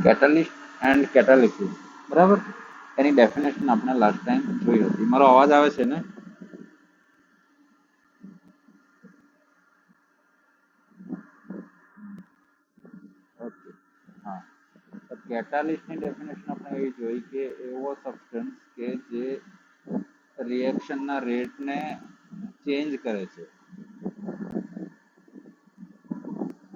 Catalyst and કેટાલિસિસ, બરાબર. એની definition આપણે last time જોઈ હતી. મારો અવાજ આવે છે ને? ઓકે, હા. તો કેટાલિસ્ટની ડેફિનેશન આપણે એવી જોઈ કે એવો સબસ્ટન્સ કે જે રિએક્શનના રેટને ચેન્જ કરે છે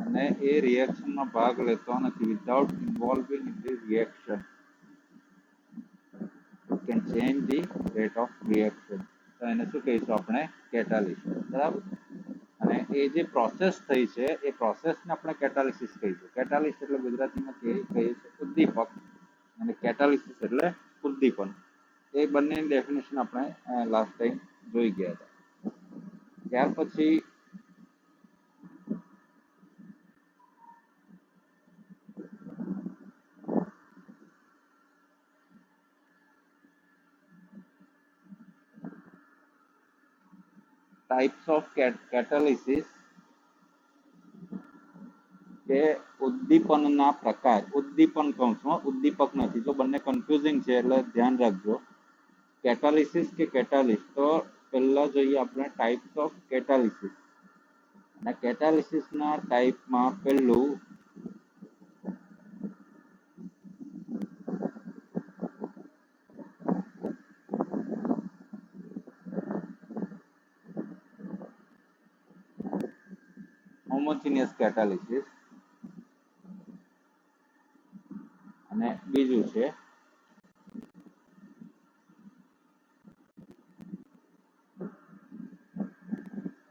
અને એ રિએક્શનમાં ભાગ લેતો નથી. Without ઇન્વોલ્વિંગ in the reaction can change the rate of reaction. તો એને શું કહીશું આપણે? કેટાલિસ્ટ, બરાબર. અને એ જે પ્રોસેસ થઈ છે એ પ્રોસેસને આપણે કેટાલિસિસ કહીશું. કેટાલિસ્ટ એટલે ગુજરાતીમાં કહીએ છીએ ઉદ્દીપક, અને કેટાલિસિસ એટલે ઉદ્દીપન. એ બંનેની ડેફિનેશન આપણે લાસ્ટ ટાઈમ જોઈ ગયા હતા. ત્યાર પછી ટાઈપ્સ ઓફ કેટાલિસિસ કે ઉદ્દીપનના પ્રકાર. ઉદ્દીપન કહું છું, ઉદ્દીપક નથી. જો બંને કન્ફ્યુઝિંગ છે એટલે ધ્યાન રાખજો. કેટાલિસિસ કે કેટાલિસ્ટ. તો પહેલા જોઈએ આપણે ટાઈપ્સ ઓફ કેટાલિસિસ. અને કેટાલિસિસના ટાઈપમાં પહેલું હોમોજીનિયસ કેટાલિસિસ અને બીજું છે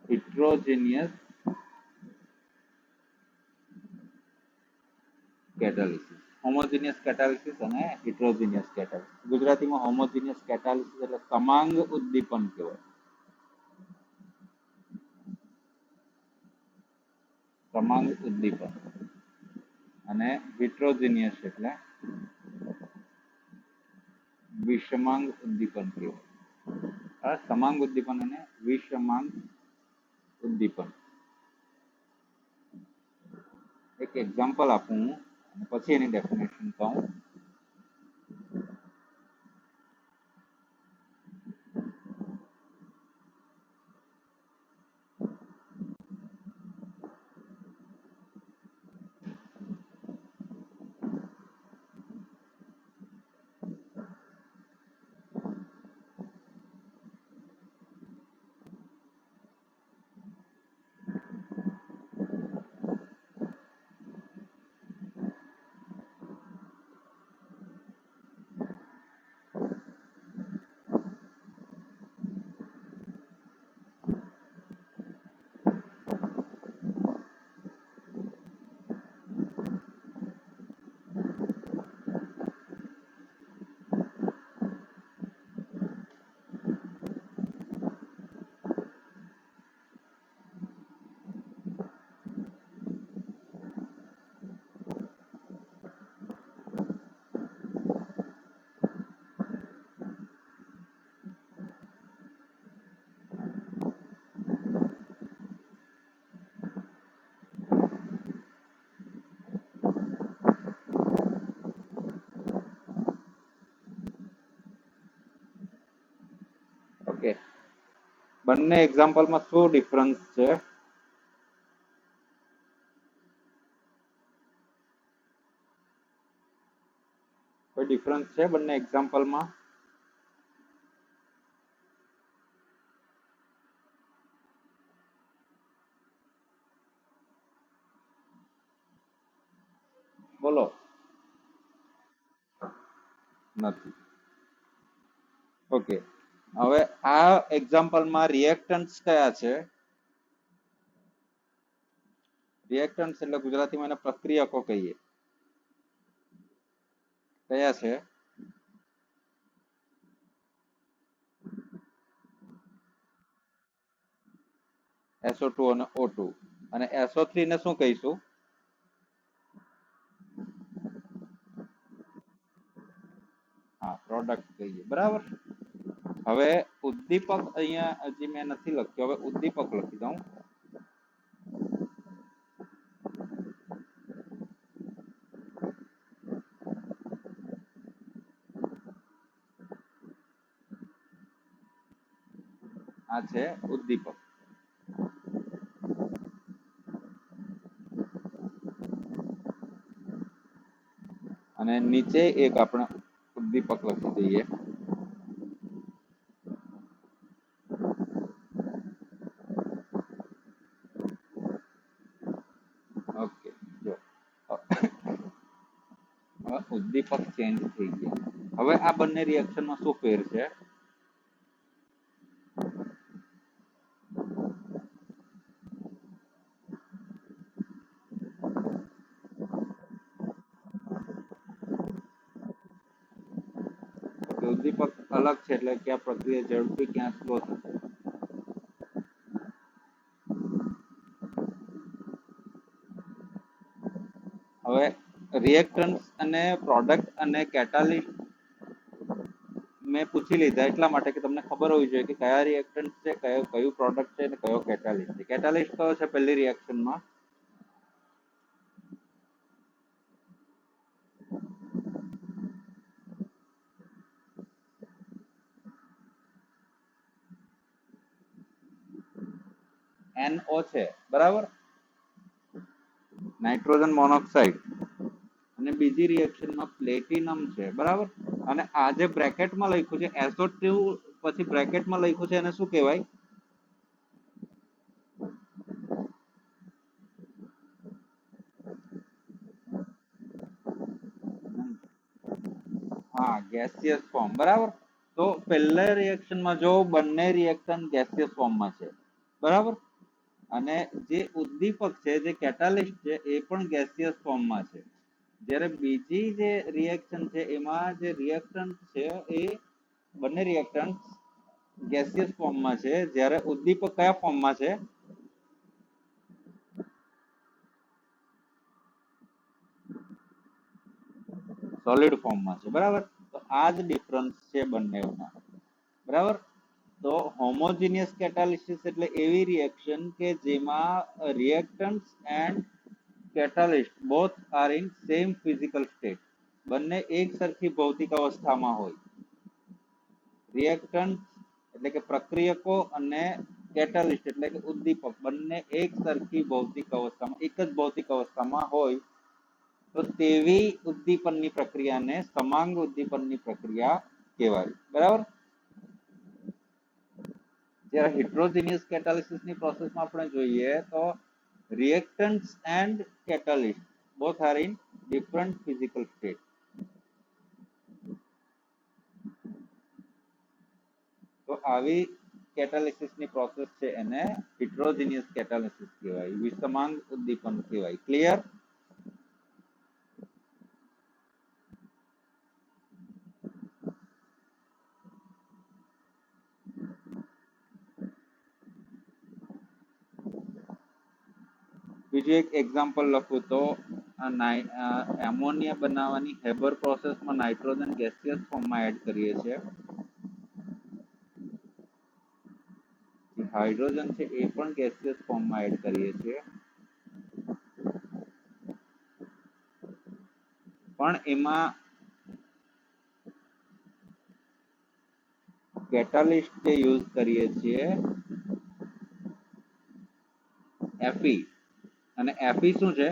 હિટ્રોજીનિયસ કેટાલિસિસ. હોમોજીનિયસ કેટાલિસિસ અને હિટ્રોજીનિયસ કેટાલિસિસ. ગુજરાતીમાં હોમોજીનિયસ કેટાલિસિસ એટલે સમાંગ ઉદ્દીપન કહેવાય. સમાંગ ઉદ્દીપન. અને હિટ્રોજીનિયસ એટલે વિષમાંગ ઉદ્દીપન કહેવાય. સમાંગ ઉદ્દીપન અને વિષમાંગ ઉદ્દીપન. એક એક્ઝામ્પલ આપું હું અને પછી એની ડેફિનેશન કહું. ઓકે, બંને એક્ઝામ્પલમાં શું ડિફરન્સ છે? કોઈ ડિફરન્સ છે બંને એક્ઝામ્પલમાં? બોલો. નથી. ઓકે, હવે આ એક્ઝામ્પલમાં રિએક્ટન્ટ્સ કયા છે? રિએક્ટન્ટ્સ એટલે ગુજરાતીમાં એને પ્રક્રિયકો કહીએ. કયા છે? SO2 અને O2. અને SO3 ને શું કહીશું? હા, પ્રોડક્ટ કહીએ, બરાબર. હવે ઉદ્દીપક અહીંયા હજી મેં નથી લખ્યો. હવે ઉદ્દીપક લખી દઉં. આ છે ઉદ્દીપક, અને નીચે એક આપણે ઉદ્દીપક લખી દઈએ. ઓકે, જો હવે ઉદ્દીપક ચેન્જ થઈ ગયા. હવે આ બંને રિએક્શનમાં શું ફેર છે? ઉદ્દીપક અલગ છે એટલે ક્યાં પ્રક્રિયા ઝડપી ક્યાં સ્લો થશે. હવે રિએક્ટન્સ અને પ્રોડક્ટ અને કેટાલિસ્ટ મેં પૂછી લીધા એટલા માટે કે તમને ખબર હોવી જોઈએ કે કયા રિએક્ટન્ટ છે, કયું પ્રોડક્ટ છે અને કયો કેટાલિસ્ટ છે. કેટાલિસ્ટ કયો છે પહેલી રિએક્શનમાં? NO છે, બરાબર, નાઇટ્રોજન મોનોક્સાઇડ. અને બીજી રિએક્શનમાં પ્લેટિનમ છે, બરાબર. અને આ જે બ્રેકેટમાં લખ્યું છે SO2 પછી બ્રેકેટમાં લખ્યું છે એને શું કહેવાય? હા, ગેસિયસ ફોર્મ, બરાબર. તો પહેલા રિએક્શનમાં જો બંને રિએક્શન ગેસિયસ ફોર્મમાં છે, બરાબર, અને જે ઉદ્દીપક છે જે કેટાલિસ્ટ છે એ પણ ગેસિયસ ફોર્મમાં છે. જ્યારે બીજી જે રિએક્શન છે એમાં જે રિએક્ટન્ટ છે એ બંને રિએક્ટન્ટ ગેસિયસ ફોર્મમાં છે, જ્યારે ઉદ્દીપક કયા ફોર્મમાં છે? સોલિડ ફોર્મમાં છે, બરાબર. તો આ જ ડિફરન્સ છે બંનેમાં, બરાબર. તો હોમોજીનિયસ કેટાલિસિસ એટલે એવી રિએક્શન કે જેમાં reactants and catalyst both are in same physical state. બંને એક સરખી ભૌતિક અવસ્થામાં હોય. રિએક્ટન્ટ એટલે કે પ્રક્રિયકો અને કેટાલિસ્ટ એટલે કે ઉદ્દીપક બંને એક સરખી ભૌતિક અવસ્થામાં, એક જ ભૌતિક અવસ્થામાં હોય તો તેવી ઉદ્દીપનની પ્રક્રિયાને સમાંગ ઉદ્દીપનની પ્રક્રિયા કહેવાય, બરાબર. જ્યારે હિટ્રોજીનિયસ કેટાલિસિસની પ્રોસેસમાં આપણે જોઈએ તો reactants and catalyst both are in different physical state. તો આવી કેટાલિસિસની પ્રોસેસ છે એને હિટ્રોજીનિયસ કેટાલિસિસ કહેવાય, વિષમાંગ ઉદ્દીપન કહેવાય. ક્લિયર? બીજું એક એક્ઝામ્પલ લખું તો એમોનિયા બનાવવાની હેબર પ્રોસેસમાં નાઇટ્રોજન ગેસિયસ ફોર્મમાં એડ કરીએ છીએ. હાઇડ્રોજન છે એ પણ ગેસિયસ ફોર્મમાં એડ કરીએ છીએ, પણ એમાં કેટાલિસ્ટ જે યુઝ કરીએ છીએ Fe, અને Fe શું છે?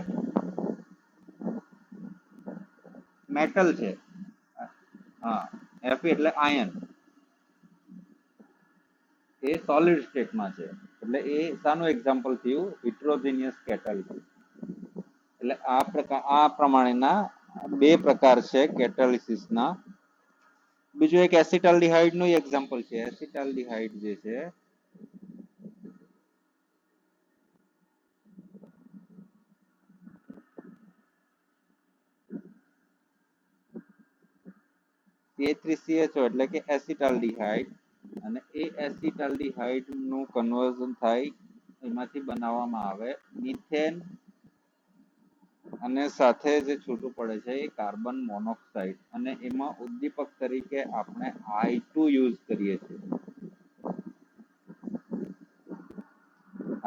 મેટલ છે. હા, Fe એટલે આયન. એ સોલિડ સ્ટેટમાં છે એટલે એ શાનું એક્ઝામ્પલ થયું? હિટ્રોજીનિયસ કેટાલિસિસ. એટલે આ પ્રમાણેના બે પ્રકાર છે કેટાલિસિસના. બીજું એક એસિટાલ્ડિહાઇડ નું એક્ઝામ્પલ છે. એસિટાલ્ડિહાઇડ જે છે C3CHO એટલે કે એસિટાલ્ડિહાઇડ, અને એ એસિટાલ્ડિહાઇડ નું કન્વર્ઝન થાય, એમાંથી બનાવવામાં આવે મિથેન, અને સાથે જે છૂટું પડે છે એ કાર્બન મોનોક્સાઇડ, અને એમાં ઉદ્દીપક તરીકે આપણે I2 યુઝ કરીએ છીએ.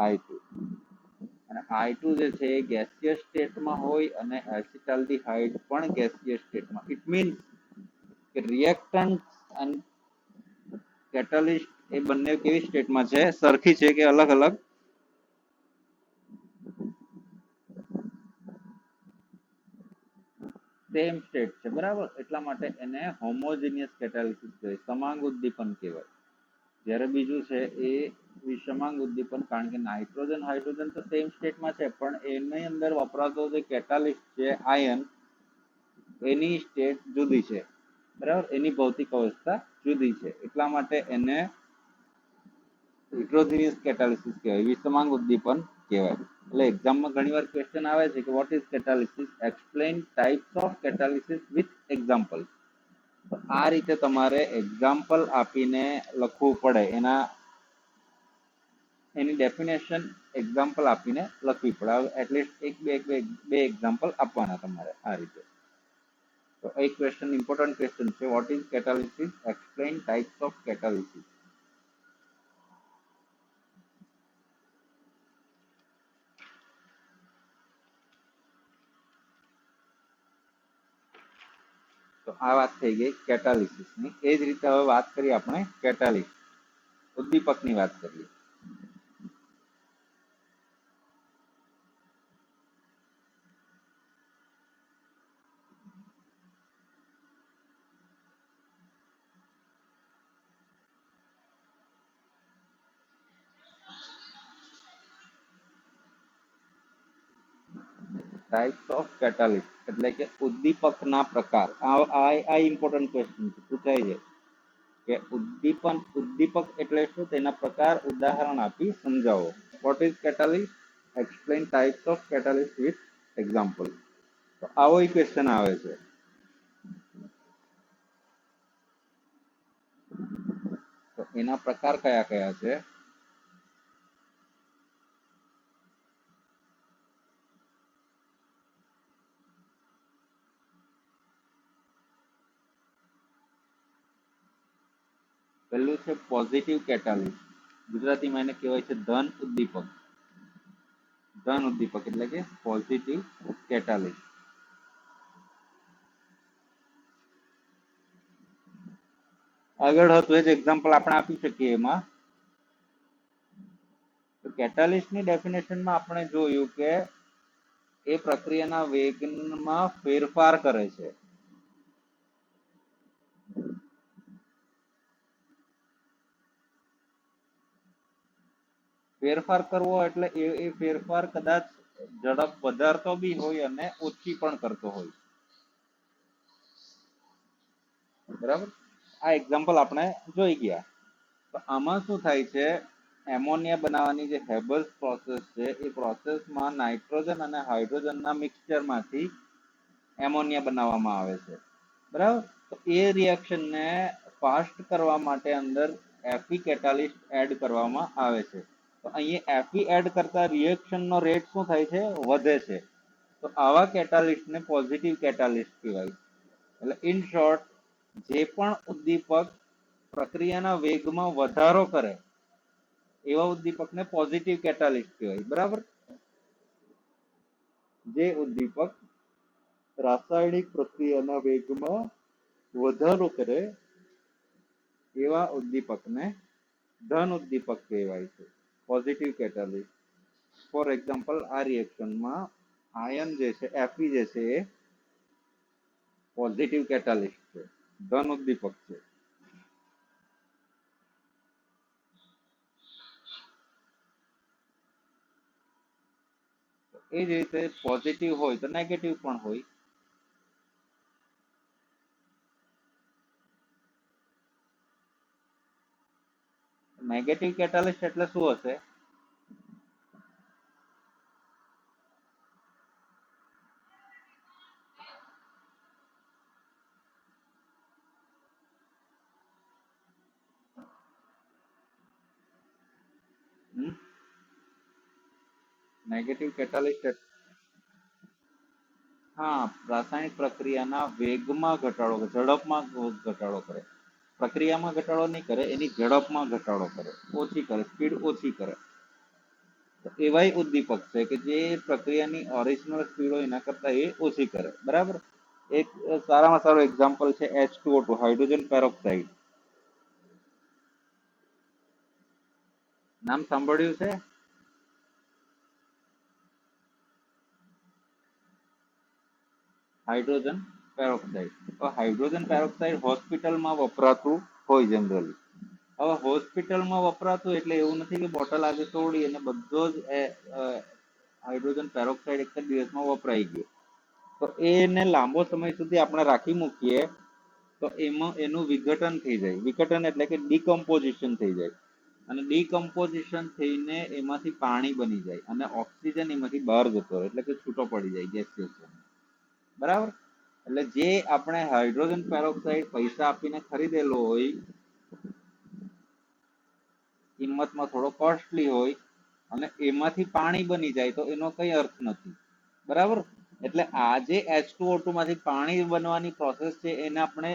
I2, અને I2 જે છે એ ગેસિયસ સ્ટેટમાં હોય અને એસિટાલ્ડિહાઇડ પણ ગેસિયસ સ્ટેટમાં. ઇટ મીન્સ કે રિએક્ટન્ટ અને catalyst એ બંને કેવી સ્ટેટમાં છે, સરખી છે કે અલગ અલગ? સેમ સ્ટેટ છે, બરાબર. એટલા માટે એને હોમોજીનિયસ કેટાલિસિસ કહેવાય, સમાંગ ઉદ્દીપન કહેવાય. જ્યારે બીજું છે એ વિષમાંગ ઉદ્દીપન, કારણ કે નાઇટ્રોજન હાઇડ્રોજન તો સેમ સ્ટેટમાં છે, પણ એની અંદર વપરાતો જે કેટાલિસ્ટ છે આયન, એની સ્ટેટ જુદી છે, બરાબર. એની ભૌતિક અવસ્થા જુદી છે, એટલા માટે એને હિટ્રોજીનિયસ કેટાલિસિસ કહેવાય, વિષમાંગ ઉદ્દીપન કહેવાય. એટલે એક્ઝામમાં ઘણી વાર ક્વેશ્ચન આવે છે કે what is catalysis, explain types of catalysis with example. તો આ રીતે તમારે એક્ઝામ્પલ આપીને લખવું પડે, એની ડેફિનેશન એક્ઝામ્પલ આપીને લખવી પડે. એટલીસ્ટ બે એક્ઝામ્પલ આપવાના તમારે આ રીતે. તો એક ક્વેશ્ચન ઇમ્પોર્ટન્ટ ક્વેશ્ચન છે, what is catalysis, explain types of catalysis. તો આ વાત થઈ ગઈ કેટાલિસિસની. એ જ રીતે હવે વાત કરીએ આપણે કેટાલિસ્ટ, ઉદ્દીપકની વાત કરીએ. ટાઇપ્સ ઓફ કેટાલિસ્ટ એટલે કે ઉદ્દીપકના પ્રકાર. આ ઇમ્પોર્ટન્ટ ક્વેશ્ચન પૂછાય છે કે ઉદ્દીપક એટલે શું, તેના પ્રકાર ઉદાહરણ આપી સમજાવો. What is catalyst, explain types of catalyst with example. તો આવો ક્વેશ્ચન આવે છે. તો એના પ્રકાર કયા કયા છે? પહેલું છે પોઝિટિવ કેટાલિસ્ટ, ગુજરાતીમાં એને કહેવાય છે ધન ઉદ્દીપક. ધન ઉદ્દીપક એટલે કે પોઝિટિવ કેટાલિસ્ટ. આગળ હતું એ જ એક્ઝામ્પલ આપણે આપી શકીએ એમાં. તો કેટાલિસ્ટની ડેફિનેશનમાં આપણે જોયું કે એ પ્રક્રિયાના વેગમાં ફેરફાર કરે છે. ફેરફાર કરવો એટલે એ ફેરફાર કદાચ ઝડપ વધારતો બી હોય અને ઓછી પણ કરતો હોય, બરાબર. આ એક્ઝામ્પલ આપણે જોઈ ગયા. તો આમાં શું થાય છે, એમોનિયા બનાવવાની જે હેબલ્સ પ્રોસેસ છે, એ પ્રોસેસમાં નાઇટ્રોજન અને હાઇડ્રોજનના મિક્સચરમાંથી એમોનિયા બનાવવામાં આવે છે, બરાબર. તો એ રિએક્શનને ફાસ્ટ કરવા માટે અંદર એફી કેટાલિસ્ટ એડ કરવામાં આવે છે. તો અહીંયા એફી એડ કરતા રિએક્શનનો રેટ શું થાય છે, વધે છે. તો આવા કેટાલિસ્ટને પોઝિટિવ કેટાલિસ્ટ કહેવાય. એટલે ઇન શોર્ટ, જે પણ ઉદ્દીપક પ્રક્રિયાના વેગમાં વધારો કરે એવા ઉદ્દીપકને પોઝિટિવ કેટાલિસ્ટ કહેવાય, બરાબર. જે ઉદ્દીપક રાસાયણિક પ્રક્રિયાના વેગમાં વધારો કરે એવા ઉદ્દીપકને ધન ઉદ્દીપક કહેવાય છે, પોઝિટિવ કેટાલિસ્ટ. ફોર એક્ઝામ્પલ, આ રિએક્શનમાં આયન જે છે, એફી જે છે, એ પોઝિટિવ કેટાલિસ્ટ છે, ધન ઉદ્દીપક છે. એ જ રીતે પોઝિટિવ હોય તો નેગેટિવ પણ હોય. નેગેટિવ કેટાલિસ્ટ એટલે શું હશે? નેગેટિવ કેટાલિસ્ટ, હા, રાસાયણિક પ્રક્રિયાના વેગમાં ઘટાડો, ઝડપમાં ઘટાડો કરે. પ્રક્રિયામાં ઘટાડો નહીં કરે, એની ઝડપમાં ઘટાડો કરે, ઓછી કરે, સ્પીડ ઓછી કરે. એવાય ઉદ્દીપક છે કે જે પ્રક્રિયાની ઓરિજિનલ સ્પીડ હોય એના કરતા એ ઓછી કરે, બરાબર. એક સારામાં સારું એક્ઝામ્પલ છે H2O2, હાઇડ્રોજન પેરોક્સાઇડ. નામ સાંભળ્યું છે? Hydrogen peroxide. તો હાઇડ્રોજન પેરોક્સાઇડ હોસ્પિટલમાં વપરાતું હોય જનરલી. હવે હોસ્પિટલમાં વપરાતું એટલે એવું નથી કે બોટલ આજે તોડી અને બધો જ હાઇડ્રોજન પેરોક્સાઇડ એક જ દિવસમાં વપરાઈ ગયો. તો એને લાંબો સમય સુધી આપણે રાખી મૂકીએ તો એમાં એનું વિઘટન થઈ જાય. વિઘટન એટલે કે ડીકમ્પોઝિશન થઈ જાય અને ડીકમ્પોઝિશન થઈને એમાંથી પાણી બની જાય અને ઓક્સિજન એમાંથી બહાર જતો રહે એટલે કે છૂટો પડી જાય ગેસિયસ. બરાબર. એટલે જે આપણે હાઇડ્રોજન પેરોક્સાઇડ પૈસા આપીને ખરીદેલો હોય, કિંમતમાં થોડો કોસ્ટલી હોય અને એમાંથી પાણી બની જાય તો એનો કઈ અર્થ નથી. બરાબર. એટલે આ જે H2O2 માંથી પાણી બનવાની પ્રોસેસ છે એને આપણે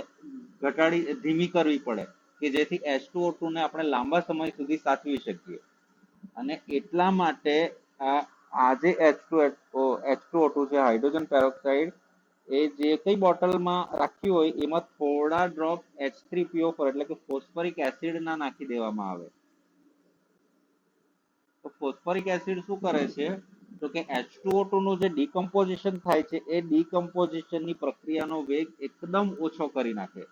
ધીમી કરવી પડે કે જેથી H2O2 ને આપણે લાંબા સમય સુધી સાચવી શકીએ. અને એટલા માટે આ જે H2O2 છે હાઇડ્રોજન પેરોક્સાઇડ એ જે કઈ બોટલમાં રાખ્યું હોય એમાં થોડા ડ્રોપ H3PO4 એટલે કે ફોસ્ફરિક એસિડ ના નાખી દેવામાં આવે. તો ફોસ્ફરિક એસિડ શું કરે છે તો કે H2O2 નું જે ડીકમ્પોઝિશન થાય છે એ ડીકમ્પોઝિશનની પ્રક્રિયાનો વેગ એકદમ ઓછો કરી નાખે.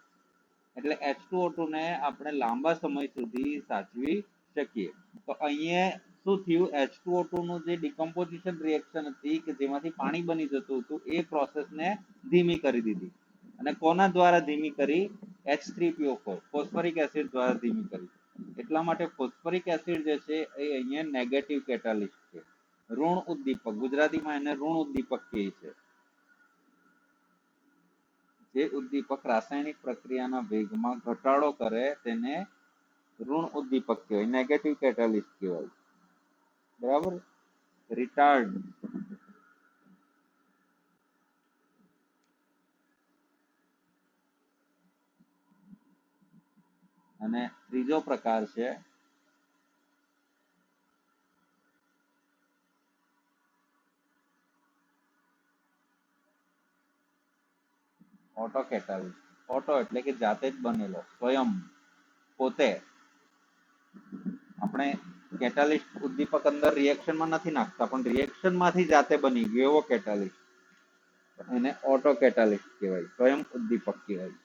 એટલે H2O2 ને આપણે લાંબા સમય સુધી સાચવી શકીએ. તો અહીંયા શું થયું, H2O2 નું જે ડીકમ્પોઝિશન રિએક્શન હતી કે જેમાંથી પાણી બની જતું હતું એ પ્રોસેસને ધીમી કરી દીધી. અને કોના દ્વારા ધીમી કરી? H3PO4 ફોસ્ફરિક એસિડ દ્વારા ધીમી કરી. એટલા માટે ફોસ્ફરિક એસિડ જે છે એ અહીંયા નેગેટિવ કેટાલિસ્ટ છે, ઋણ ઉદ્દીપક. ગુજરાતીમાં એને ઋણ ઉદ્દીપક કહે છે. જે ઉદ્દીપક રાસાયણિક પ્રક્રિયાના વેગમાં ઘટાડો કરે તેને ઋણ ઉદ્દીપક કહેવાય, નેગેટિવ કેટાલિસ્ટ કહેવાય. બરાબર. રિટાર્ડ. અને ત્રીજો પ્રકાર છે ઓટો કેટાલિસ્ટ. ઓટો એટલે કે જાતે જ બનેલો, સ્વયં, પોતે. આપણે કેટાલિસ્ટ ઉદ્દીપક અંદર રિએક્શનમાં નથી નાખતા પણ રિએક્શન માંથી જાતે બની ગયો એવો કેટાલિસ્ટ, એને ઓટો કેટાલિસ્ટ કહેવાય, સ્વયં ઉદ્દીપક કહેવાય.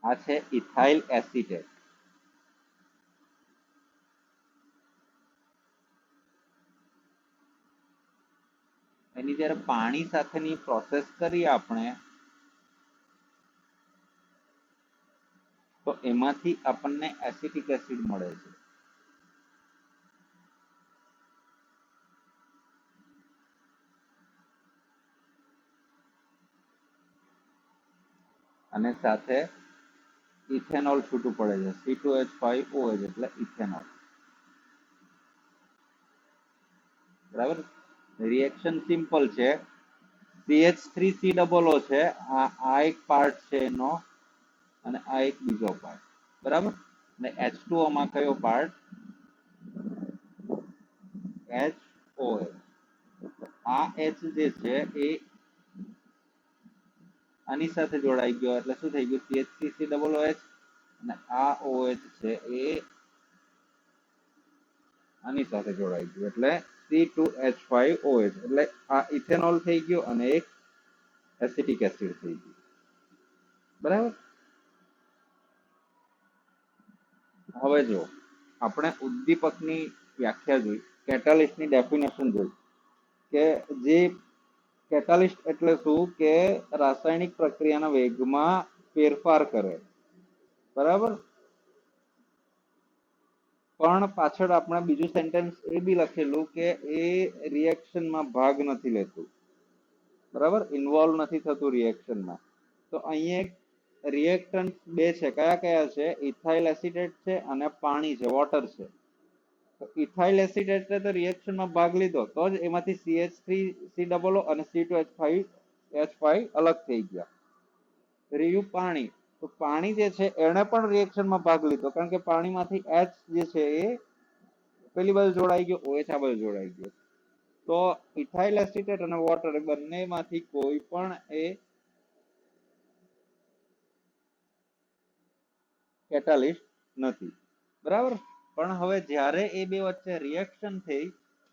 આ છે ઇથાઇલ એસિટેટ. એની જયારે પાણી સાથેની પ્રોસેસ કરીએ આપણે તો એમાંથી આપણને એસિટિક એસિડ મળે છે. અને સાથે ઇથેનોલ છૂટું પડે છે, C2H5OH એટલે ઇથેનોલ. બરાબર. રિએક્શન સિમ્પલ છે. CH3COO છે, આ એક પાર્ટ છે એનો અને આ એક બીજો પાર્ટ. બરાબર. અને H2O માં કયો પાર્ટ? HOH. આ H જે છે એ આની સાથે જોડાઈ ગયો એટલે શું થઈ ગયું? CH3COOH. અને આ OH છે એ આની સાથે જોડાઈ ગયું એટલે C2H5OH એટલે આ ઇથેનોલ થઈ ગયો અને એક એસિટિક એસિડ થઈ ગયું. બરાબર. હવે જો આપણે ઉદ્દીપકની વ્યાખ્યા જોઈ, કેટાલિસ્ટની ડેફિનેશન જોઈ કે જે કેટાલિસ્ટ એટલે શું કે રાસાયણિક પ્રક્રિયાના વેગમાં ફેરફાર કરે. બરાબર. પણ પાછળ આપણે બીજું સેન્ટેન્સ એ બી લખેલું કે એ રિએક્શનમાં ભાગ નથી લેતું. બરાબર. ઇન્વોલ્વ નથી થતું રિએક્શનમાં. તો અહીંયા રિએક્ટન્ટ બે છે. કયા કયા છે? ઇથાઇલ એસિટેટ છે અને પાણી છે, વોટર છે. તો ઇથાઇલ એસિટેટ તો રિએક્શનમાં ભાગ લીધો તો જ એમાંથી CH3COO અને C2H5 અલગ થઈ ગયા. રહ્યું પાણી. તો પાણી જે છે એને પણ રિએક્શનમાં ભાગ લીધો, કારણ કે પાણીમાંથી H જે છે એ પેલી બાજુ જોડાઈ ગયો, OH આ બાજુ જોડાઈ ગયો. તો ઇથાઇલ એસિટેટ અને વોટર બંનેમાંથી કોઈ પણ એ કેટાલિસ્ટ નથી, બરાબર. પણ હવે જ્યારે એ બે વચ્ચે રિએક્શન થઈ,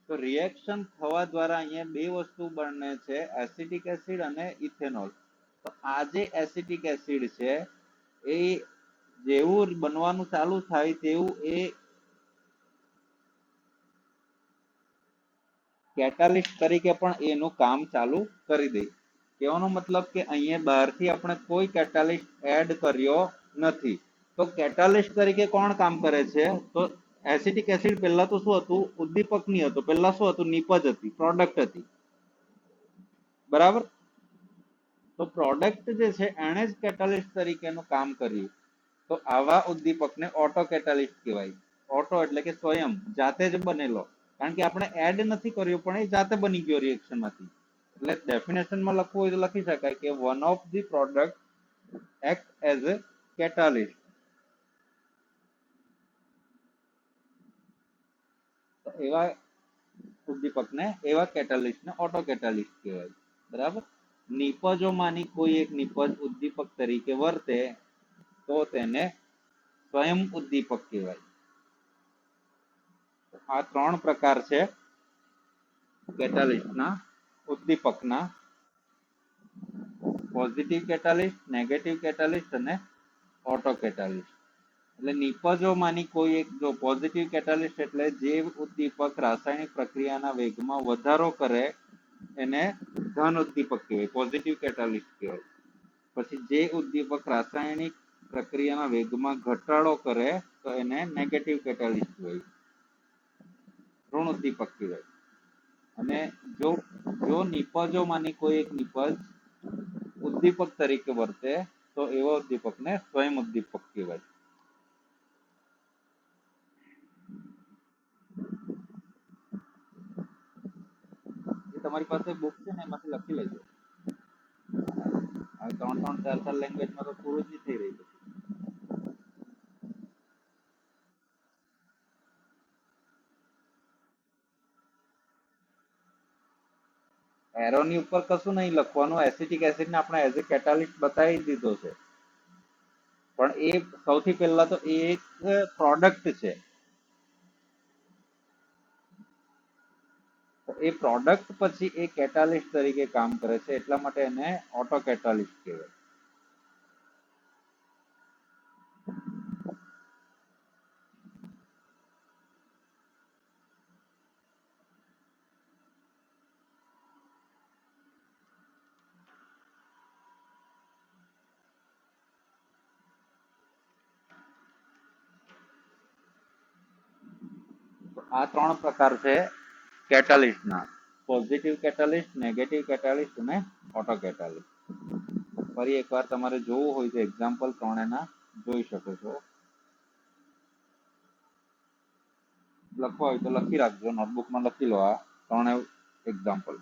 તો રિએક્શન થવા દ્વારા અહીંયા બે વસ્તુ બને છે, એસિટિક એસિડ અને ઇથેનોલ. તો આ જે એસિટિક એસિડ છે એ જેવું બનવાનું ચાલુ થાય તેવું એ કેટાલિસ્ટ તરીકે પણ એનું કામ ચાલુ કરી દે. કહેવાનો મતલબ કે અહીંયા બહારથી આપણે કોઈ કેટાલિસ્ટ એડ કર્યો નથી. તો કેટાલિસ્ટ તરીકે કોણ કામ કરે છે? તો એસિટિક એસિડ પહેલા તો શું હતું? ઉદ્દીપક નહીં હતું, પહેલા શું હતું? નિપજ હતી, પ્રોડક્ટ હતી, બરાબર. તો પ્રોડક્ટ જે છે એને જ કેટાલિસ્ટ તરીકેનું કામ કર્યું. તો આવા ઉદ્દીપકને ઓટો કેટાલિસ્ટ કહેવાય. ઓટો એટલે કે સ્વયં, જાતે જ બનેલો, કારણ કે આપણે એડ નથી કર્યું પણ એ જાતે બની ગયો રિએક્શન માંથી. એટલે ડેફિનેશનમાં લખવું હોય તો લખી શકાય કે one of the product act as a catalyst. એવા ઉદ્દીપકને, એવા કેટાલિસ્ટને ઓટો કેટાલિસ્ટ કહેવાય, બરાબર. નિપજોમાંની કોઈ એક નિપજ ઉદ્દીપક તરીકે વર્તે તો તેને સ્વયં ઉદ્દીપક કહેવાય. આ ત્રણ પ્રકાર છે કેટાલિસ્ટના, ઉદ્દીપકના: પોઝિટિવ કેટાલિસ્ટ, નેગેટિવ કેટાલિસ્ટ અને ઓટો કેટાલિસ્ટ. એટલે નિપજોમાંની કોઈ એક, જો પોઝિટિવ કેટાલિસ્ટ એટલે જે ઉદ્દીપક રાસાયણિક પ્રક્રિયાના વેગમાં વધારો કરે એને ધન ઉદ્દીપક કહેવાય, પોઝિટિવ કેટાલિસ્ટ કહેવાય. પછી જે ઉદ્દીપક રાસાયણિક પ્રક્રિયાના વેગમાં ઘટાડો કરે તો એને નેગેટિવ કેટાલિસ્ટ કહેવાય, ઋણ ઉદ્દીપક કહેવાય. અને જો જો નિપજોમાંની કોઈ એક નિપજ ઉદ્દીપક તરીકે વર્તે તો એવા ઉદ્દીપકને સ્વયં ઉદ્દીપક કહેવાય. એ તમારી પાસે બુક છે ને, એમાંથી લખી લેજો. હવે 3 3 4 4 લેંગ્વેજમાં તો પૂરું જ નહીં થઈ રહ્યું. એરોની ઉપર કશું નહીં લખવાનું, એસિટિક એસિડને આપણે એઝ એ કેટાલિસ્ટ બતાવી દીધો છે. પણ એ સૌથી પહેલા તો એ એક પ્રોડક્ટ છે. એ પ્રોડક્ટ પછી એ કેટાલિસ્ટ તરીકે કામ કરે છે, એટલા માટે એને ઓટો કેટાલિસ્ટ કહેવાય. આ ત્રણ પ્રકાર છે કેટાલિસ્ટના: પોઝિટિવ કેટાલિસ્ટ, નેગેટિવ કેટાલિસ્ટ અને ઓટો કેટાલિસ્ટ. ફરી એકવાર તમારે જોવું હોય તો એક્ઝામ્પલ ત્રણેના જોઈ શકો છો. લખવા હોય તો લખી રાખજો, નોટબુકમાં લખી લો આ ત્રણે એક્ઝામ્પલ.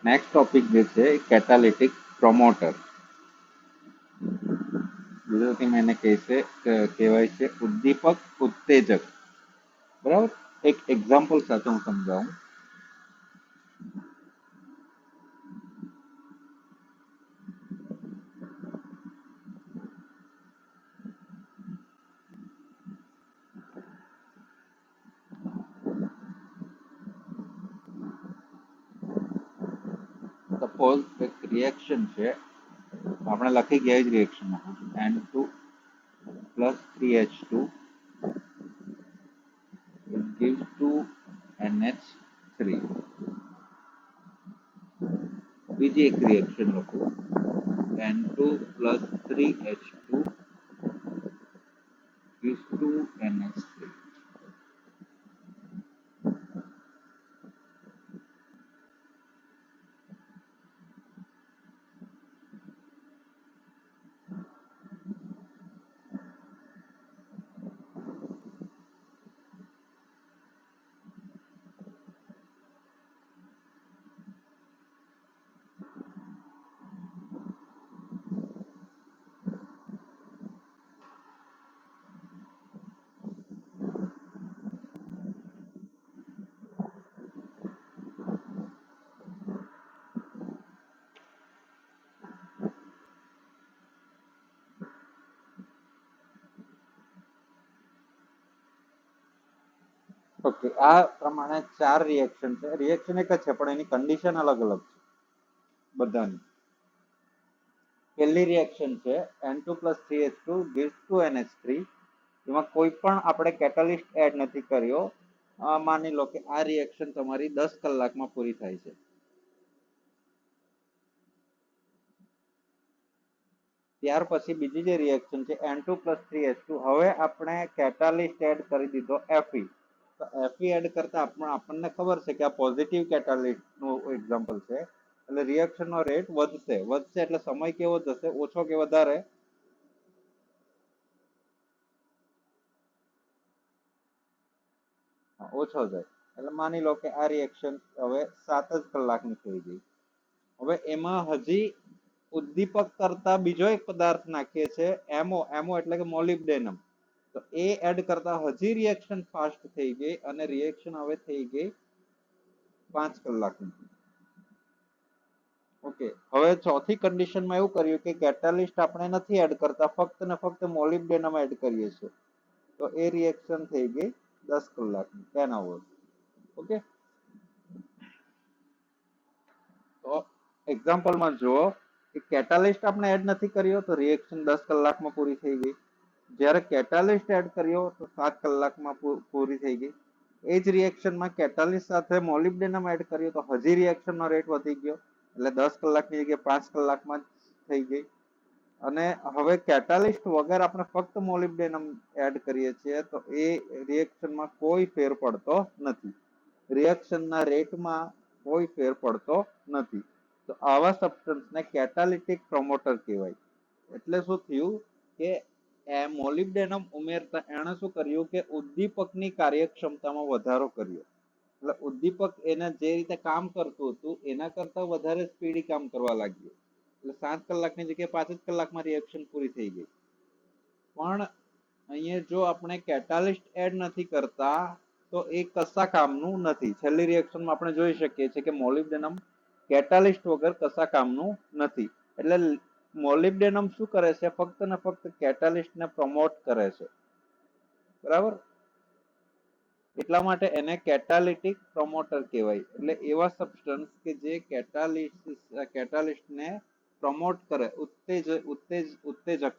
નેક્સ્ટ ટોપિક જે છે કેટાલિટિક પ્રોમોટર, ગુજરાતીમાં એને કહેવાય છે ઉદ્દીપક ઉત્તેજક. બરાબર, એક એક્ઝામ્પલ સાથે હું સમજાવું. સપોઝ એક રિએક્શન છે, આપણે લખી ગયા જ reaction N2 plus 3H2 it gives to NH3. બીજી એક રિએક્શન લખું N2 plus 3H2 gives to NH3. Okay, આ પ્રમાણે 4 રિએક્શન છે. રિએક્શન એક જ છે પણ એની કન્ડિશન અલગ અલગ છે બધાની. પહેલી રિએક્શન છે N2 plus 3H2 gives to NH3. એમાં કોઈ પણ આપણે કેટાલિસ્ટ એડ નથી કર્યો. માની લો કે આ રિએક્શન તમારી 10 કલાકમાં પૂરી થાય છે. ત્યાર પછી બીજી જે રિએક્શન છે N2 plus 3H2, હવે આપણે કેટાલિસ્ટ એડ કરી દીધો Fe. તો Fe એડ કરતા આપણને ખબર છે કે આ પોઝિટિવ કેટાલિસ્ટ નું એક્ઝામ્પલ છે, એટલે રિએક્શન નો રેટ વધશે. એટલે સમય કેવો જશે, ઓછો કે વધારે? ઓછો જાય. એટલે માની લો કે આ રિએક્શન હવે 7 જ કલાકની થઈ ગઈ. હવે એમાં હજી ઉદ્દીપક કરતા બીજો એક પદાર્થ નાખીએ છે એમો એટલે કે મોલિબ્ડેનમ. તો એ એડ કરતા હજી રિએક્શન ફાસ્ટ થઈ ગઈ અને રિએક્શન હવે થઈ ગઈ 5 કલાકની. ઓકે, હવે ચોથી કન્ડિશનમાં એવું કર્યું કે કેટાલિસ્ટ આપણે નથી એડ કરતા, ફક્ત ને ફક્ત મોલિબ્ડેનમ એડ કરીએ છીએ. તો એ રિએક્શન થઈ ગઈ 10 કલાકની, 10 hours. ઓકે, તો એક્ઝામ્પલમાં જુઓ કે કેટાલિસ્ટ આપણે એડ નથી કર્યો તો રિએક્શન 10 કલાકમાં પૂરી થઈ ગઈ. જ્યારે કેટાલિસ્ટ એડ કર્યો તો 7 કલાકમાં પૂરી થઈ ગઈ. એ જ રિએક્શનમાં કેટાલિસ્ટ સાથે મોલિબ્ડેનમ એડ કર્યો તો હજી રિએક્શનનો રેટ વધી ગયો, એટલે 10 કલાકની જગ્યાએ 5 કલાકમાં થઈ ગઈ. અને હવે કેટાલિસ્ટ વગર આપણે ફક્ત મોલિબ્ડેનમ એડ કરીએ છીએ તો એ રિએક્શનમાં કોઈ ફેર પડતો નથી. રિએક્શનના રેટમાં કોઈ ફેર પડતો નથી. તો આવા સબસ્ટન્સને કેટાલિટિક પ્રોમોટર કહેવાય. એટલે શું થયું કે મોલિબ્ડેનમ ઉમેરતા એણે શું કર્યું કે ઉદ્દીપકની કાર્યક્ષમતામાં વધારો કર્યો. એટલે ઉદ્દીપક એને જે રીતે કામ કરતું હતું એના કરતા વધારે સ્પીડી કામ કરવા લાગ્યું. એટલે 7 કલાકની જગ્યાએ 5 જ કલાકમાં રિએક્શન પૂરી થઈ ગઈ. પણ અહીંયા જો આપણે કેટાલિસ્ટ એડ નથી કરતા તો એ કશા કામનું નથી. છેલ્લી રિએક્શનમાં આપણે જોઈ શકીએ છીએ કે મોલિબ્ડેનમ કેટાલિસ્ટ વગર કશા કામનું નથી. એટલે મોલિબ્ડેનમ શું કરે છે, ફક્ત ને ફક્ત કેટાલિસ્ટને પ્રમોટ કરે છે. બરાબર, એટલા માટે એને કેટાલિટિક પ્રોમોટર કહેવાય. એટલે એવા સબસ્ટન્સ કે જે કેટાલિસ્ટને પ્રમોટ કરે, ઉત્તેજક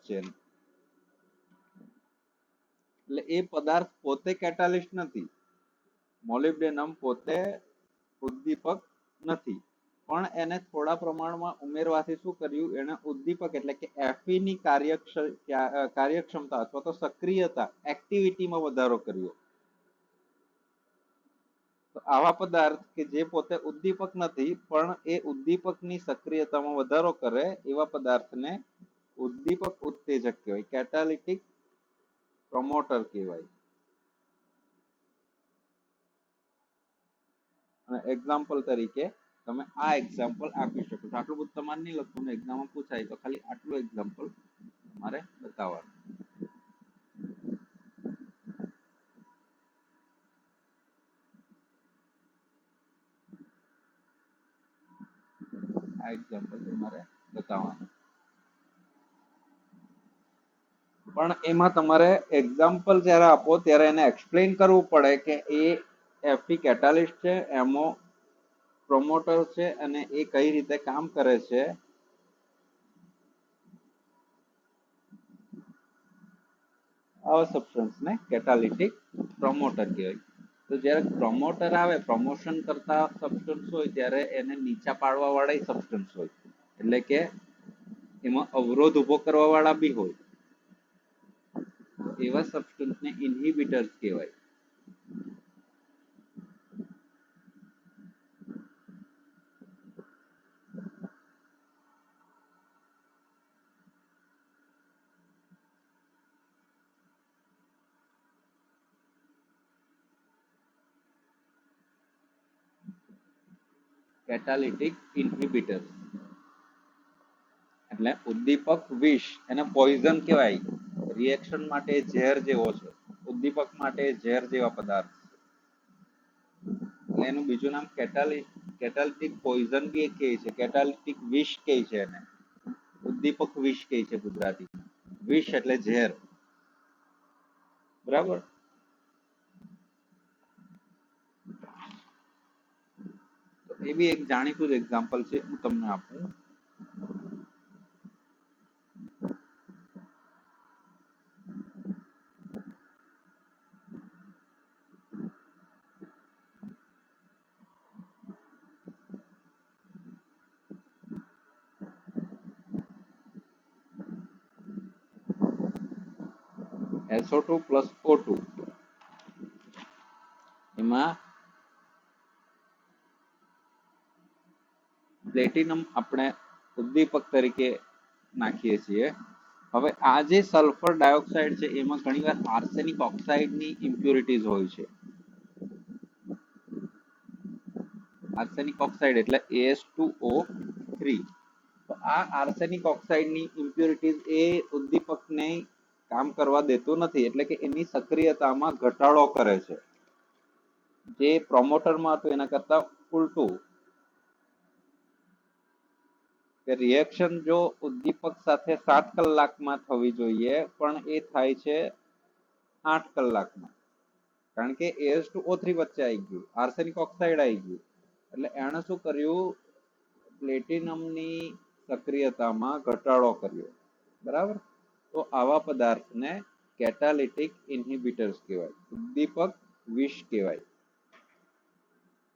છે. એટલે એ પદાર્થ પોતે કેટાલિસ્ટ નથી. મોલિબ્ડેનમ પોતે ઉદ્દીપક નથી, પણ એને થોડા પ્રમાણમાં ઉમેરવાથી શું કર્યું, એને ઉદ્દીપક એટલે કે Fe ની કાર્યક્ષમતા અથવા તો સક્રિયતા, એક્ટિવિટીમાં વધારો કર્યો. તો આવા પદાર્થ કે જે પોતે ઉદ્દીપક નથી પણ એ ઉદ્દીપકની સક્રિયતામાં વધારો કરે એવા પદાર્થને ઉદ્દીપક ઉત્તેજક કહેવાય, કેટાલિટિક પ્રોમોટર કહેવાય. અને એક્ઝામ્પલ તરીકે તમે આ એક્ઝામ્પલ આપી શકો છો. આટલું બધું તમારે નહીં લખવાનું, એક્ઝામમાં પૂછાય તો ખાલી આટલું એક્ઝામ્પલ તમારે બતાવવાનું. આ એક્ઝામ્પલ તમારે બતાવવાનું. પણ એમાં તમારે એક્ઝામ્પલ જ્યારે આપો ત્યારે એને એક્સપ્લેન કરવું પડે કે એ એફી કેટાલિસ્ટ છે, એમો પ્રોમોટર છે અને એ કઈ રીતે કામ કરે છે. આવા સબસ્ટન્સને કેટાલિટિક પ્રમોટર કહેવાય. તો જ્યારે પ્રમોટર આવે, પ્રમોશન કરતા સબસ્ટન્સ હોય ત્યારે એને નીચા પાડવા વાળા સબસ્ટન્સ હોય, એટલે કે એમાં અવરોધ ઉભો કરવા વાળા બી હોય. એવા સબસ્ટન્સને ઇન્હિબિટર્સ કહેવાય. કેટાલિટિક ઇન્હિબિટર્સ એટલે ઉદ્દીપક વિષ, એને પોઈઝન કહેવાય. રિએક્શન માટે ઝેર જેવો છે, ઉદ્દીપક માટે ઝેર જેવા પદાર્થ. એનું બીજું નામ કેટાલિટિક પોઈઝન બી કહે છે, કેટાલિટિક વિષ કહે છે એને. ઉદ્દીપક વિષ કહે છે ગુજરાતી. વિષ એટલે ઝેર, બરાબર. એ બી એક જાણીતું જ એક્ઝામ્પલ છે, હું તમને આપું. SO2 પ્લસ O2 એમાં પ્લેટિનમ આપણે ઉદ્દીપક તરીકે નાખીએ છીએ. હવે આ જે સલ્ફર ડાયોક્સાઇડ છે એમાં ઘણીવાર આર્સેનિક ઓક્સાઇડની ઇમ્પ્યુરિટીઝ હોય છે. આર્સેનિક ઓક્સાઇડ એટલે AS2O3. તો આ આર્સેનિક ઓક્સાઇડની ઇમ્પ્યુરિટીઝ એ ઉદ્દીપકને કામ કરવા દેતું નથી, એટલે કે એની સક્રિયતામાં ઘટાડો કરે છે. જે પ્રોમોટરમાં હતું એના કરતા ઉલટું, કે રિએક્શન જો ઉદ્દીપક સાથે 7 કલાકમાં થવી જોઈએ પણ એ થાય છે 8 કલાકમાં, કારણ કે AS2O3 વચ્ચે આવી ગયું, આર્સેનિક ઓક્સાઇડ આવી ગયું. એટલે એણે શું કર્યું, પ્લેટિનમની સક્રિયતામાં ઘટાડો કર્યો, બરાબર. તો આવા પદાર્થને કેટાલિટિક ઇન્હિબિટર્સ કહેવાય, ઉદ્દીપક વિષ કહેવાય.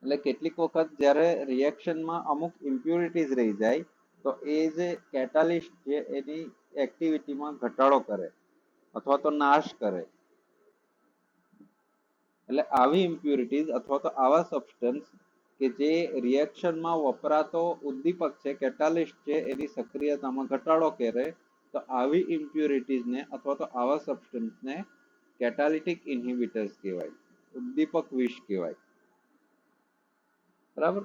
એટલે કેટલીક વખત જ્યારે રિએક્શનમાં અમુક ઇમ્પ્યુરિટીઝ રહી જાય તો એ જે કેટાલિસ્ટ છે એની એક્ટિવિટીમાં ઘટાડો કરે અથવા તો નાશ કરે. એટલે આવી ઇમ્પ્યુરિટીઝ અથવા તો આવા સબસ્ટન્સ કે જે રિએક્શનમાં વપરાતો ઉદ્દીપક છે, કેટાલિસ્ટ છે, એની સક્રિયતામાં ઘટાડો કરે, તો આવી ઇમ્પ્યુરિટીઝને અથવા તો આવા સબસ્ટન્સને કેટાલિટિક ઇન્હિબિટર્સ કહેવાય, ઉદ્દીપક વિષ કહેવાય, બરાબર.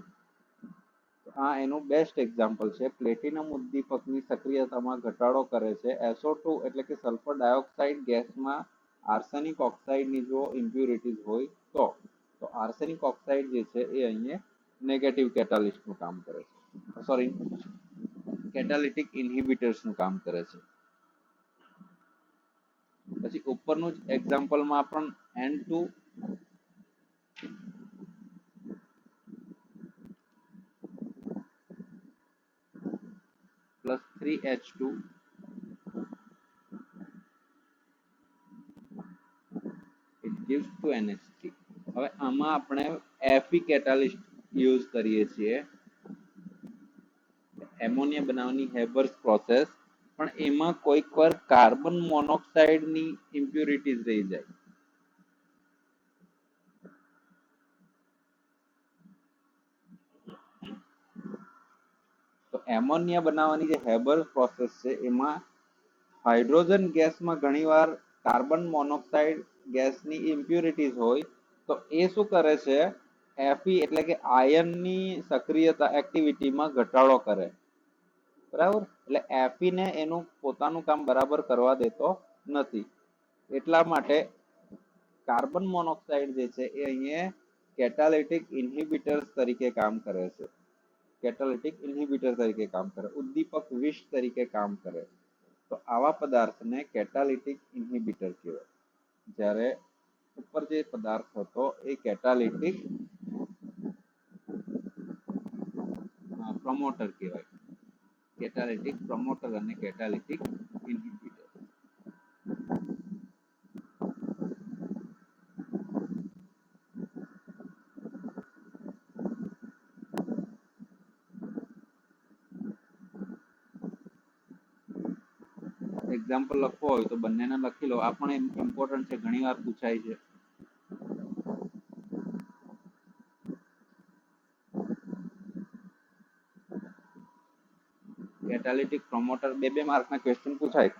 આ એનું બેસ્ટ એક્ઝામ્પલ છે. પ્લેટિનમ ઉદ્દીપકની સક્રિયતામાં ઘટાડો કરે છે. SO2 એટલે કે સલ્ફર ડાયોક્સાઇડ ગેસમાં આર્સેનિક ઓક્સાઇડની જો ઇમ્પ્યુરિટીઝ હોય તો આર્સેનિક ઓક્સાઇડ જે છે એ અહીંયા નેગેટિવ કેટાલિસ્ટનું કામ કરે છે, સોરી, કેટાલિટિક ઇન્હિબિટર્સનું કામ કરે છે. પછી ઉપરનું જ એક્ઝામ્પલમાં પણ N2 plus 3H2 it gives to NH3. હવે આમાં આપણે Fe કેટાલિસ્ટ યુઝ કરીએ છીએ, એમોનિયા બનાવવાની હેબર્સ પ્રોસેસ. પણ એમાં કોઈક વાર કાર્બન મોનોક્સાઇડની ઇમ્પ્યુરિટીઝ રહી જાય. તો એમોનિયા બનાવવાની જે હેબર્સ પ્રોસેસ છે એમાં હાઇડ્રોજન ગેસમાં ઘણીવાર કાર્બન મોનોક્સાઇડ ગેસની ઇમ્પ્યુરિટીઝ હોય. તો એ શું કરે છે, Fe એટલે કે આયનની સક્રિયતા એક્ટિવિટીમાં ઘટાડો કરે, બરાબર. એટલે Fe ને એનું પોતાનું કામ બરાબર કરવા દેતો નથી. એટલા માટે કાર્બન મોનોક્સાઇડ જે છે એ અહીંયા કેટાલિટિક ઇન્હિબિટર્સ તરીકે કામ કરે છે. કેટાલિટિક ઇન્હિબિટર તરીકે કામ કરે, ઉદ્દીપક વિષ તરીકે કામ કરે. તો આવા પદાર્થને કેટાલિટિક ઇન્હિબિટર કહેવાય. જ્યારે ઉપર જે પદાર્થ હતો એ કેટાલિટિક પ્રમોટર કહેવાય. કેટાલિટિક પ્રમોટર અને કેટાલિટિક ઇન્હિબિટર. એક્ઝામ્પલ લખવો હોય તો બંનેને લખી લો. આ પણ ઇમ્પોર્ટન્ટ છે, ઘણી વાર પૂછાય છે. કેટાલિટિક પ્રમોટર બે માર્કના ક્વેશ્ચન પૂછાય.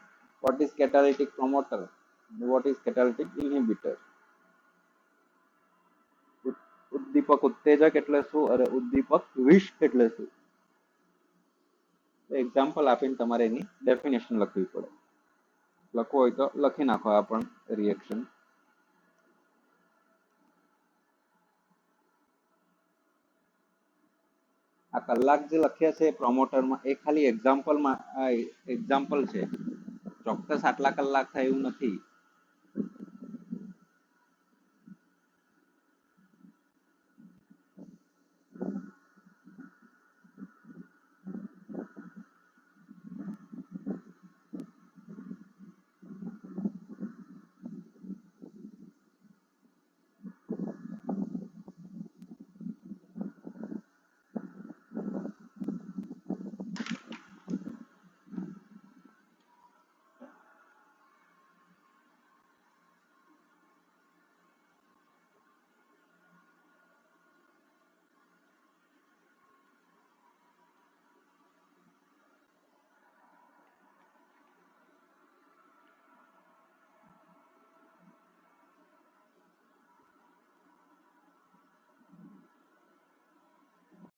What is catalytic promoter? What is catalytic inhibitor? ઉદ્દીપક ઉત્તેજક એટલે શું અને ઉદ્દીપક વિષ એટલે શું? એક્ઝામ્પલ આપીને તમારે એની ડેફિનેશન લખવી પડે. લખવું હોય તો લખી નાખો આ પણ રિએક્શન. આ કલાક જે લખ્યા છે પ્રમોટરમાં એ ખાલી એક્ઝામ્પલ છે. ચોક્કસ આટલા કલાક થાય એવું નથી.